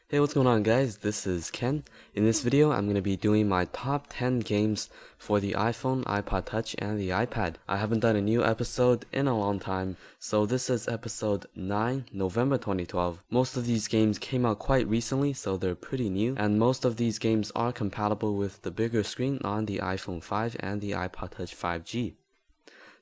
Hey, what's going on guys? This is Ken. In this video, I'm going to be doing my top 10 games for the iPhone, iPod Touch, and the iPad. I haven't done a new episode in a long time, so this is episode 9, November 2012. Most of these games came out quite recently, so they're pretty new, and most of these games are compatible with the bigger screen on the iPhone 5 and the iPod Touch 5G.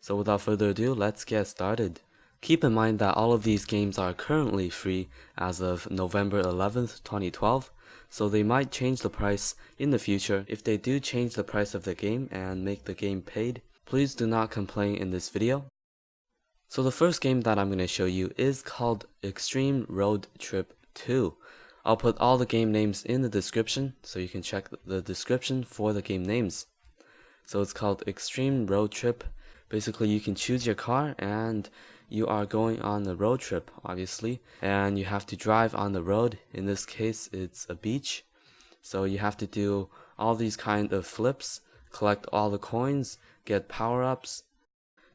So without further ado, let's get started. Keep in mind that all of these games are currently free as of November 11th, 2012, so they might change the price in the future. If they do change the price of the game and make the game paid, please do not complain in this video. So the first game that I'm going to show you is called Extreme Road Trip 2. I'll put all the game names in the description, so you can check the description for the game names. So it's called Extreme Road Trip. Basically, you can choose your car and you are going on a road trip, obviously, and you have to drive on the road. In this case, it's a beach, so you have to do all these kind of flips, collect all the coins, get power-ups,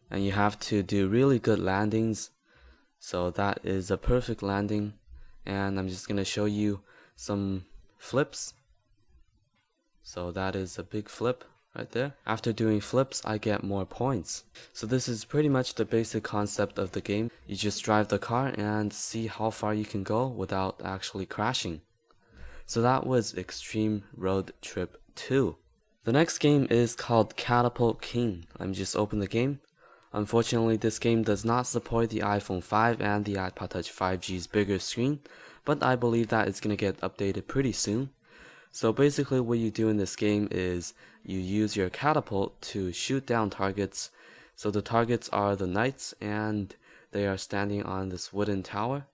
and you have to do really good landings. So that is a perfect landing, and I'm just gonna show you some flips. So that is a big flip right there. After doing flips, I get more points. So this is pretty much the basic concept of the game. You just drive the car and see how far you can go without actually crashing. So that was Extreme Road Trip 2. The next game is called Catapult King. Let me just open the game. Unfortunately, this game does not support the iPhone 5 and the iPod Touch 5G's bigger screen, but I believe that it's going to get updated pretty soon. So basically what you do in this game is you use your catapult to shoot down targets. So the targets are the knights and they are standing on this wooden tower.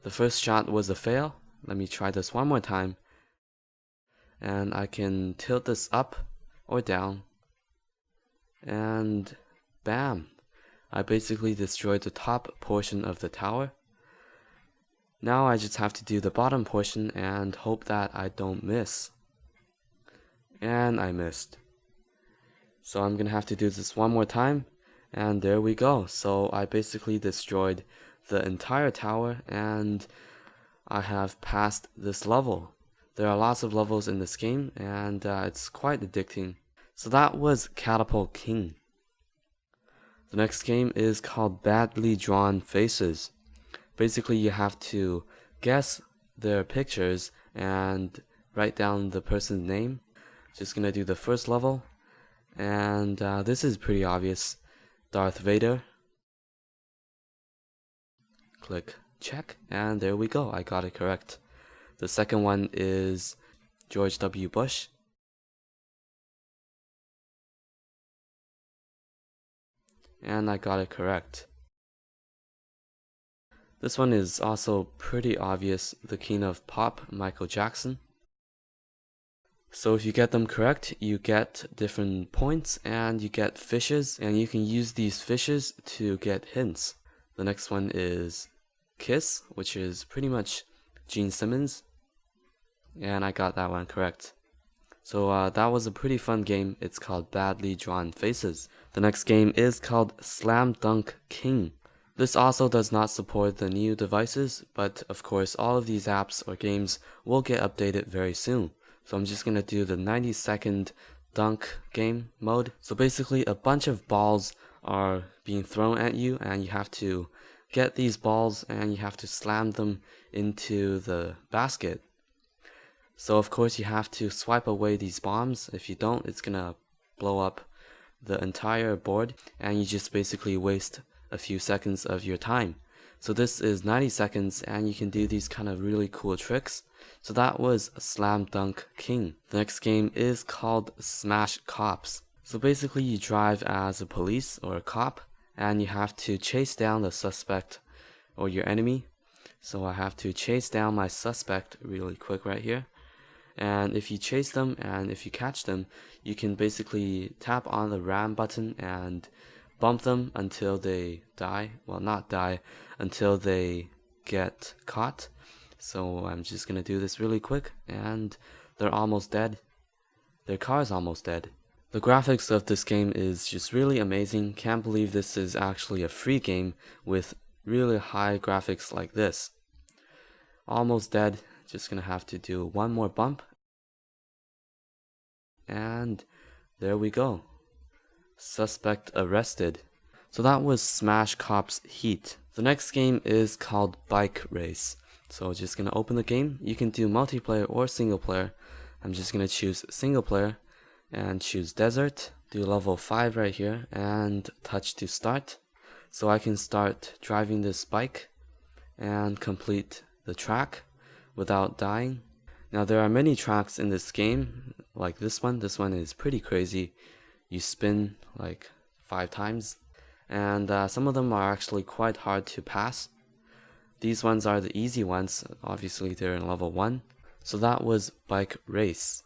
The first shot was a fail. Let me try this one more time. And I can tilt this up or down. And bam! I basically destroyed the top portion of the tower. Now I just have to do the bottom portion and hope that I don't miss. And I missed. So I'm gonna have to do this one more time, and there we go. So I basically destroyed the entire tower and I have passed this level. There are lots of levels in this game and it's quite addicting. So that was Catapult King. The next game is called Badly Drawn Faces. Basically, you have to guess their pictures and write down the person's name. Just gonna do the first level, and this is pretty obvious. Darth Vader. Click check, and there we go. I got it correct. The second one is George W. Bush. And I got it correct. This one is also pretty obvious, the king of pop, Michael Jackson. So if you get them correct, you get different points and you get fishes, and you can use these fishes to get hints. The next one is Kiss, which is pretty much Gene Simmons, and I got that one correct. So that was a pretty fun game. It's called Badly Drawn Faces. The next game is called Slam Dunk King. This also does not support the new devices, but of course all of these apps or games will get updated very soon. So I'm just going to do the 90-second dunk game mode. So basically a bunch of balls are being thrown at you and you have to get these balls and you have to slam them into the basket. So of course you have to swipe away these bombs. If you don't, it's going to blow up the entire board and you just basically waste a few seconds of your time. So this is 90 seconds and you can do these kind of really cool tricks. So that was Slam Dunk King. The next game is called Smash Cops. So basically you drive as a police or a cop and you have to chase down the suspect or your enemy. So I have to chase down my suspect really quick right here. And if you chase them and if you catch them, you can basically tap on the ram button and bump them until they die. Well, not die, until they get caught. So I'm just gonna do this really quick and they're almost dead. Their car is almost dead. The graphics of this game is just really amazing. Can't believe this is actually a free game with really high graphics like this. Almost dead. Just gonna have to do one more bump. And there we go. Suspect arrested. So that was Smash Cops Heat. The next game is called Bike Race. So just gonna open the game. You can do multiplayer or single player. I'm just gonna choose single player and choose desert. Do level 5 right here and touch to start. So I can start driving this bike and complete the track without dying. Now there are many tracks in this game, like this one. This one is pretty crazy. You spin like 5 times, and some of them are actually quite hard to pass. These ones are the easy ones. Obviously they're in level 1. So that was Bike Race.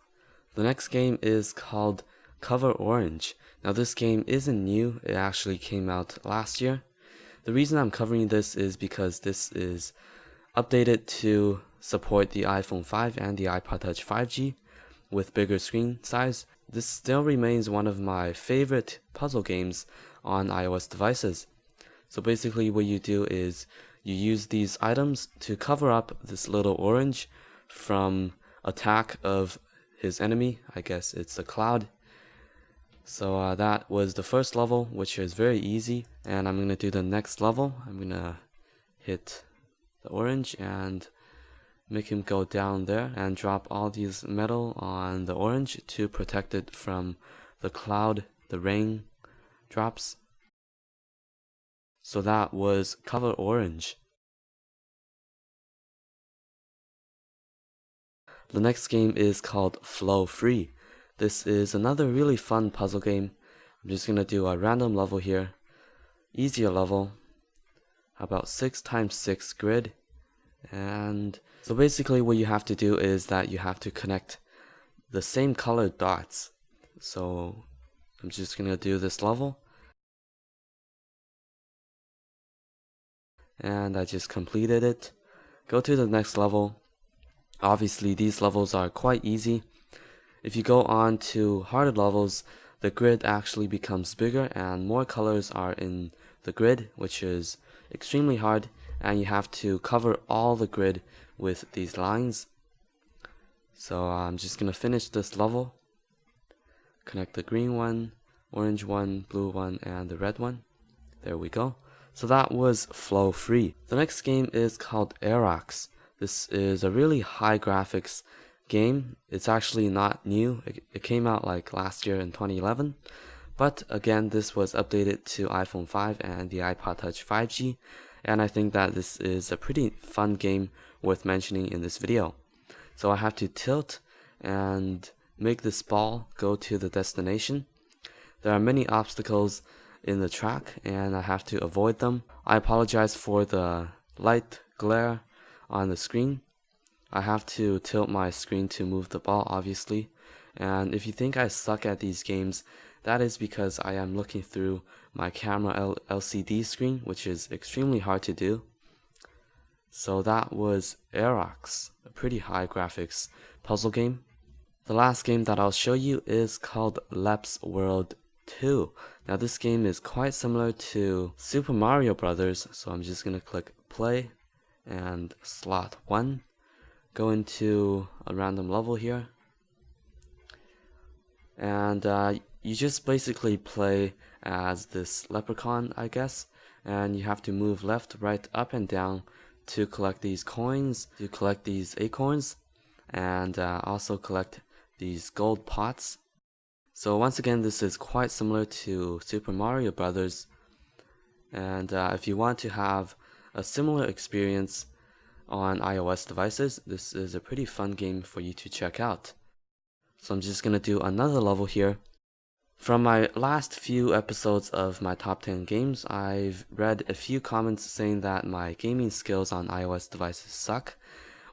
The next game is called Cover Orange. Now this game isn't new. It actually came out last year. The reason I'm covering this is because this is updated to support the iPhone 5 and the iPod Touch 5G with bigger screen size. This still remains one of my favorite puzzle games on iOS devices. So basically what you do is you use these items to cover up this little orange from attack of his enemy. I guess it's a cloud. So that was the first level, which is very easy, and I'm gonna do the next level. I'm gonna hit the orange and make him go down there and drop all these metal on the orange to protect it from the cloud, the rain drops. So that was Cover Orange. The next game is called Flow Free. This is another really fun puzzle game. I'm just gonna do a random level here. Easier level. About 6x6 grid. And so basically what you have to do is that you have to connect the same colored dots. So I'm just gonna do this level. And I just completed it. Go to the next level. Obviously these levels are quite easy. If you go on to harder levels, the grid actually becomes bigger and more colors are in the grid, which is extremely hard, and you have to cover all the grid with these lines. So I'm just gonna finish this level. Connect the green one, orange one, blue one, and the red one. There we go. So that was Flow Free. The next game is called Aerox. This is a really high graphics game. It's actually not new. It came out like last year in 2011. But again, this was updated to iPhone 5 and the iPod Touch 5G. And I think that this is a pretty fun game worth mentioning in this video. So I have to tilt and make this ball go to the destination. There are many obstacles in the track and I have to avoid them. I apologize for the light glare on the screen. I have to tilt my screen to move the ball, obviously. And if you think I suck at these games, that is because I am looking through my camera LCD screen, which is extremely hard to do. So that was Aerox, a pretty high graphics puzzle game. The last game that I'll show you is called Leps World 2. Now this game is quite similar to Super Mario Brothers, so I'm just gonna click play and slot 1. Go into a random level here, and you just basically play as this leprechaun, I guess, and you have to move left, right, up and down to collect these coins, to collect these acorns, and also collect these gold pots. So once again, this is quite similar to Super Mario Brothers, and if you want to have a similar experience on iOS devices, this is a pretty fun game for you to check out. So I'm just gonna do another level here. From my last few episodes of my top 10 games, I've read a few comments saying that my gaming skills on iOS devices suck.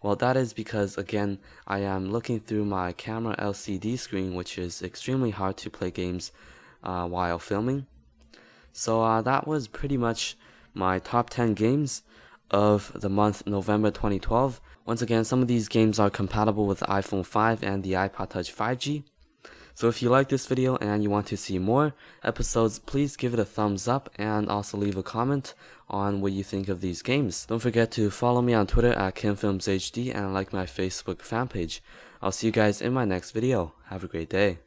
Well, that is because, again, I am looking through my camera LCD screen, which is extremely hard to play games while filming. So that was pretty much my top 10 games of the month November 2012. Once again, some of these games are compatible with the iPhone 5 and the iPod Touch 5G. So if you like this video and you want to see more episodes, please give it a thumbs up and also leave a comment on what you think of these games. Don't forget to follow me on Twitter at KenFilmsHD and like my Facebook fan page. I'll see you guys in my next video. Have a great day.